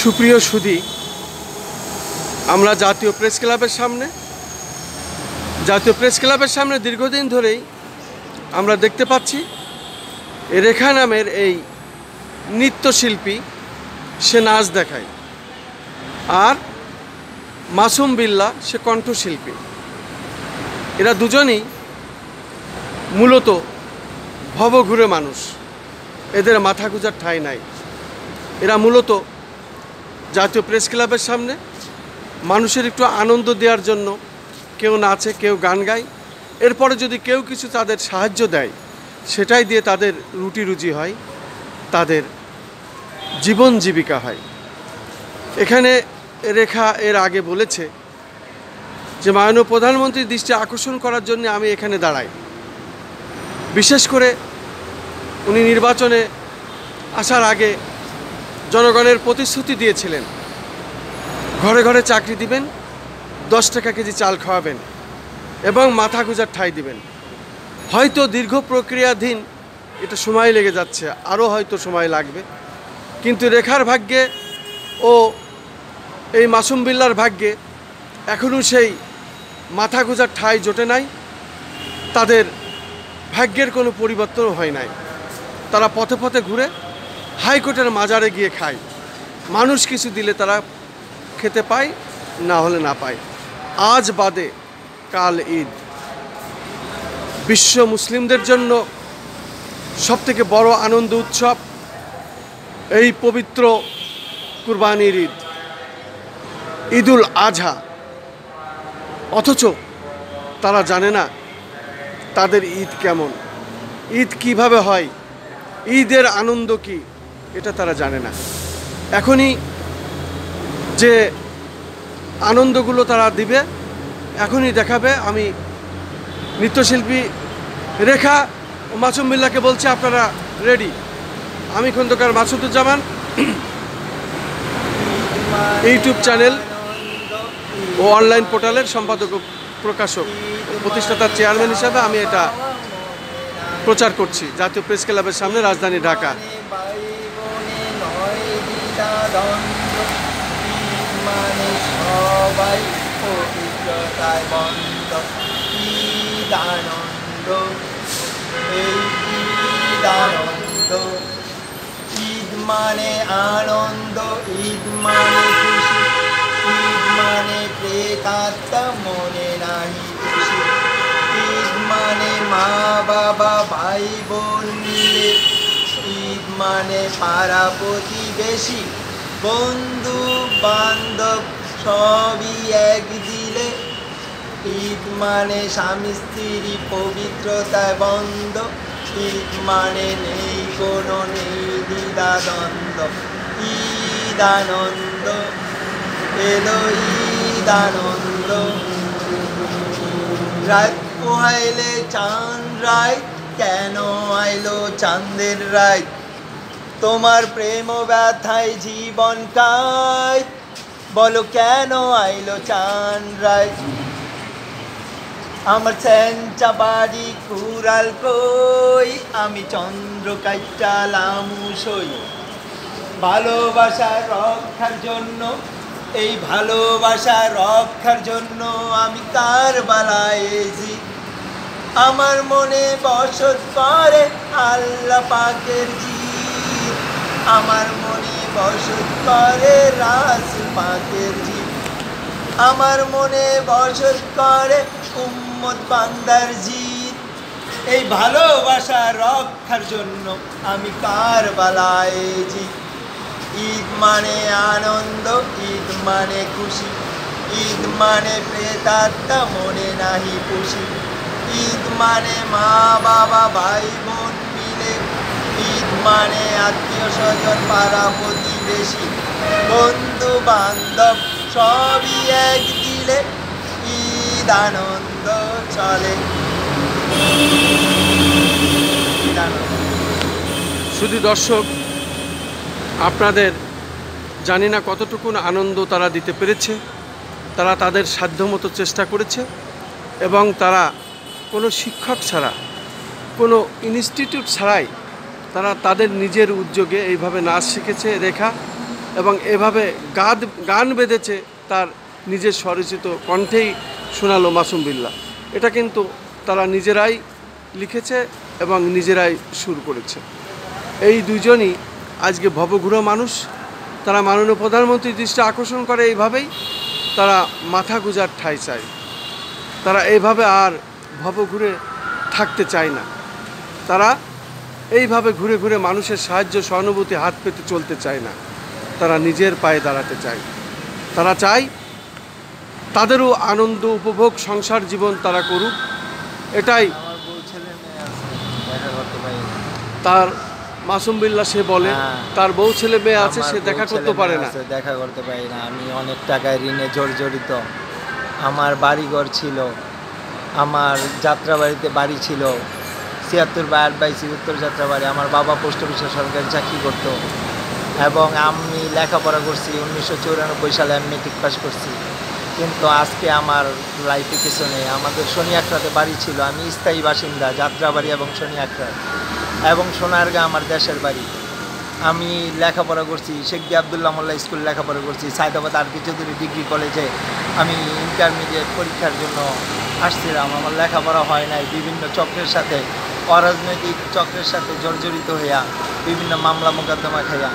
সুপ্রিয় সুধী, আমরা জাতীয় প্রেস ক্লাবের সামনে দীর্ঘদিন ধরেই আমরা দেখতে পাচ্ছি রেখা নামের এই নৃত্যশিল্পী সে নাচ দেখায়, আর মাসুম বিল্লাহ সে কণ্ঠশিল্পী। এরা দুজনই মূলত ভবঘুরে মানুষ, এদের মাথা গুঁজার ঠাঁই নাই। এরা মূলত জাতীয় প্রেস ক্লাবের সামনে মানুষের একটু আনন্দ দেওয়ার জন্য কেউ নাচে, কেউ গান গায়, এরপরে যদি কেউ কিছু তাদের সাহায্য দেয় সেটাই দিয়ে তাদের রুটি রুজি হয়, তাদের জীবন জীবিকা হয়। এখানে রেখা এর আগে বলেছে যে মাননীয় প্রধানমন্ত্রীর দৃষ্টি আকর্ষণ করার জন্য আমি এখানে দাঁড়াই। বিশেষ করে উনি নির্বাচনে আসার আগে জনগণের প্রতিশ্রুতি দিয়েছিলেন, ঘরে ঘরে চাকরি দিবেন, 10 টাকা কেজি চাল খাওয়াবেন এবং মাথা গুঁজার ঠাঁই দিবেন। হয়তো দীর্ঘ প্রক্রিয়াধীন, এটা সময় লেগে যাচ্ছে, আরও হয়তো সময় লাগবে, কিন্তু রেখার ভাগ্যে ও এই মাসুম বিল্লার ভাগ্যে এখনও সেই মাথা গুঁজার ঠাঁই জোটে নাই, তাদের ভাগ্যের কোনো পরিবর্তন হয় নাই। তারা পথে পথে ঘুরে হাইকোর্টের মাজারে গিয়ে খায়। মানুষ কিছু দিলে তারা খেতে পায়, না হলে না পায়। আজ বাদে কাল ঈদ, বিশ্ব মুসলিমদের জন্য সবথেকে বড় আনন্দ উৎসব এই পবিত্র কুরবানির ঈদ, ঈদুল আজহা। অথচ তারা জানে না তাদের ঈদ কেমন, ঈদ কিভাবে হয়, ঈদের আনন্দ কি, এটা তারা জানে না। এখনই যে আনন্দগুলো তারা দিবে, এখনই দেখাবে। আমি নৃত্যশিল্পী রেখা ও মাসুম বিল্লাহকে বলছি, আপনারা রেডি। আমি খন্দকার মাসুদুজ্জামান, ইউটিউব চ্যানেল ও অনলাইন পোর্টালের সম্পাদক ও প্রকাশক ও প্রতিষ্ঠাতার চেয়ারম্যান হিসাবে আমি এটা প্রচার করছি জাতীয় প্রেস ক্লাবের সামনে, রাজধানী ঢাকা। ঈদ মানে আনন্দ, ঈদ মানে খুশি, ঈদ মানে প্রেতাত্মা মনে নাহি খুশি, ঈদ মানে মা বাবা ভাই বোন মিলে, ঈদ মানে পাড়া প্রতিবেশী বন্ধু বান্ধব সবই এক দিলে, ঈদ মানে স্বামী স্ত্রী পবিত্রতায় বন্ধ, ঈদ মানে নেই কোনো নেই দ্বিধা দ্বন্দ্ব, ঈদ আনন্দ এলো, ঈদ আনন্দ। রাত পোহাইলে চাঁদ রায়, কেন আইলো চাঁদের রায়, তোমার প্রেম ব্যথায় জীবন কায়, বলো কেন আইলো চাঁদ রায়। আমার সেঞ্চা বাড়ি কুড়াল কই, আমি চন্দ্র কাইটালাম সই, ভালোবাসা রক্ষার জন্য, এই ভালোবাসা রক্ষার জন্য আমি কারবালায় এসেছি। আমার মনে বসত করে আল্লাহ পাকের জিদ, আমার মনে বসত করে রাসূল পাকের জিদ, আমার মনে বসত করে উম্মত বান্দার জিদ। এই ভালোবাসা রক্ষার জন্য আমি কারবালায় এসেছি। ঈদ মানে আনন্দ, ঈদ মানে খুশি, ঈদ মানে প্রেতাত্মা মনে নাহি খুশি, ঈদ মানে মা বাবা ভাই বোন মিলে, ঈদ মানে আত্মীয় স্বজন পাড়া প্রতিবেশী বন্ধু বান্ধব সবই এক দিলে, ঈদ আনন্দ চলে। শুধু দর্শক, আপনাদের জানি না কতটুকু আনন্দ তারা দিতে পেরেছে। তারা তাদের সাধ্যমতো চেষ্টা করেছে এবং তারা কোনো শিক্ষক ছাড়া, কোনো ইনস্টিটিউট ছাড়াই তারা তাদের নিজের উদ্যোগে এইভাবে নাচ শিখেছে রেখা এবং এভাবে গান বেঁধেছে তার নিজের স্বরচিত কণ্ঠেই শোনালো মাসুম বিল্লাহ। এটা কিন্তু তারা নিজেরাই লিখেছে এবং নিজেরাই সুর করেছে। এই দুজনই আজকে ভবঘুরে মানুষ। তারা মাননীয় প্রধানমন্ত্রীর দৃষ্টি আকর্ষণ করে এইভাবেই, তারা মাথা গুঁজার ঠাঁই চায়। তারা এইভাবে আর ভবঘুরে থাকতে চায় না। তারা এইভাবে ঘুরে ঘুরে মানুষের সাহায্য সহানুভূতি হাত পেতে চলতে চায় না। তারা নিজের পায়ে দাঁড়াতে চায়। তারা চায় তাদেরও আনন্দ উপভোগ সংসার জীবন তারা করুক। এটাই আমার বউ ছেলে মেয়ে আছে, দেখা করতে পারি না। তার মাসুম বিল্লাহ সে বলে হ্যাঁ। তার বউ ছেলে মেয়ে আছে, আমার সে বউ দেখা ছেলে করতে পারে মেয়ে না। আছে, দেখা করতে পারি না। আমি অনেক টাকায় ঋণে জর্জরিত। আমার বাড়িঘর ছিল, আমার যাত্রাবাড়িতে বাড়ি ছিল 76/8/74 যাত্রাবাড়ি। আমার বাবা পোস্ট অফিসে সরকারি চাকরি করত এবং আমি লেখাপড়া করছি 1994 সালে আমি মেট্রিক পাস করছি। কিন্তু আজকে আমার লাইফে কিছু নেই। আমাদের শনিয়াকড়াতে বাড়ি ছিল, আমি স্থায়ী বাসিন্দা যাত্রাবাড়ি এবং শনিয়াকড়া, এবং সোনারগাঁ আমার দেশের বাড়ি। আমি লেখাপড়া করছি শেখ আবদুল্লাহ মোল্লা স্কুল লেখাপড়া করছি। সায়দাবাদ আরবি চৌধুরী ডিগ্রি কলেজে আমি ইন্টারমিডিয়েট পরীক্ষার জন্য আসছিলাম। আমার লেখাপড়া হয় নাই, বিভিন্ন চক্রের সাথে, অরাজনৈতিক চক্রের সাথে জর্জরিত হইয়া, বিভিন্ন মামলা মোকদ্দমা খাইয়া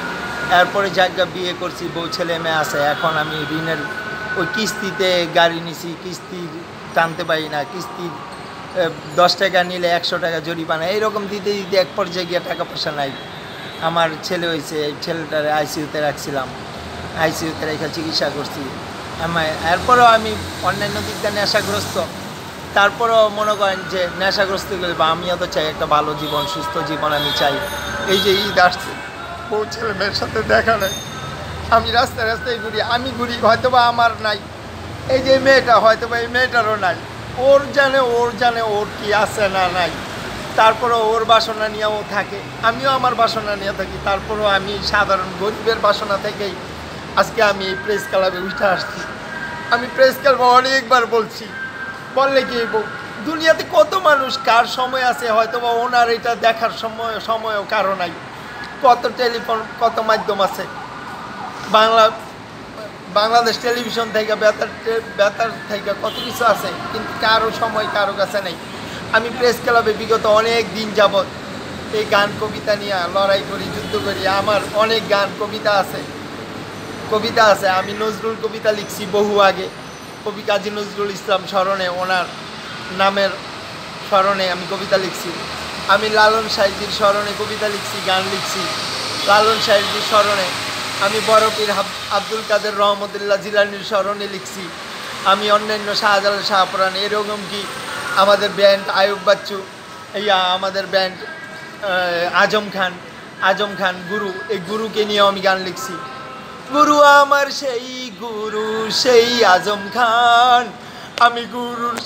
এরপরে জায়গা বিয়ে করছি, বউ ছেলে মেয়ে আছে। এখন আমি ঋণের ওই কিস্তিতে গাড়ি নিছি, কিস্তি টানতে পারি না। কিস্তি 10 টাকা নিলে 100 টাকা জরিমানা, এইরকম দিতে দিতে এক পর্যায়ে গিয়ে টাকা পয়সা নাই। আমার ছেলে হয়েছে, এই ছেলেটারে আইসিইউতে রাখছিলাম, আইসিইউতে রেখে চিকিৎসা করছি। এরপরেও আমি অন্যান্য দিক দিয়ে নেশাগ্রস্ত। তারপরেও মনে করেন যে নেশাগ্রস্ত গেলে বা আমিও তো চাই একটা ভালো জীবন, সুস্থ জীবন আমি চাই। এই যে ঈদ আসছে, বউ ছেলে মেয়ের সাথে দেখা নেই। আমি রাস্তায় রাস্তায় ঘুরি, আমি ঘুরি, হয়তো বা আমার নাই। এই যে মেয়েটা, হয়তো বা এই মেয়েটারও নাই। ওর জানে ওর কি আছে না নাই। তারপরেও ওর বাসনা নিয়েও থাকে, আমিও আমার বাসনা নিয়ে থাকি। তারপরেও আমি সাধারণ গরিবের বাসনা থেকেই আজকে আমি এই প্রেস ক্লাবে উঠে আসছি। আমি প্রেস ক্লাবে অনেকবার বলছি, বললে কি দুনিয়াতে কত মানুষ, কার সময় আছে, হয়তো বা ওনার এটা দেখার সময়ও কারো নাই। কত টেলিফোন, কত মাধ্যম আছে, বাংলাদেশ টেলিভিশন থেকে বেতার থেকে কত কিছু আছে, কিন্তু কারো সময় কারো কাছে নেই। আমি প্রেস ক্লাবে বিগত অনেক দিন যাবৎ এই গান কবিতা নিয়ে লড়াই করি, যুদ্ধ করি। আমার অনেক গান কবিতা আছে। আমি নজরুল কবিতা লিখছি বহু আগে, কবি কাজী নজরুল ইসলাম স্মরণে, ওনার নামের স্মরণে আমি কবিতা লিখছি। আমি লালন সাইজির স্মরণে কবিতা লিখছি, গান লিখছি। লালন সাইজির স্মরণে আমি বড় পীর আব্দুল কাদের রহমতুল্লাহ জিলানির স্মরণে লিখছি। আমি অন্যান্য শাহজালাল শাহপুরাণ, এরকম কি আমাদের ব্যান্ড আয়ুব বাচ্চু, আমাদের ব্যান্ড আজম খান গুরু, এই গুরুকে নিয়েও আমি গান লিখছি। গুরু আমার সেই গুরু, সেই আজম খান, আমি গুরুর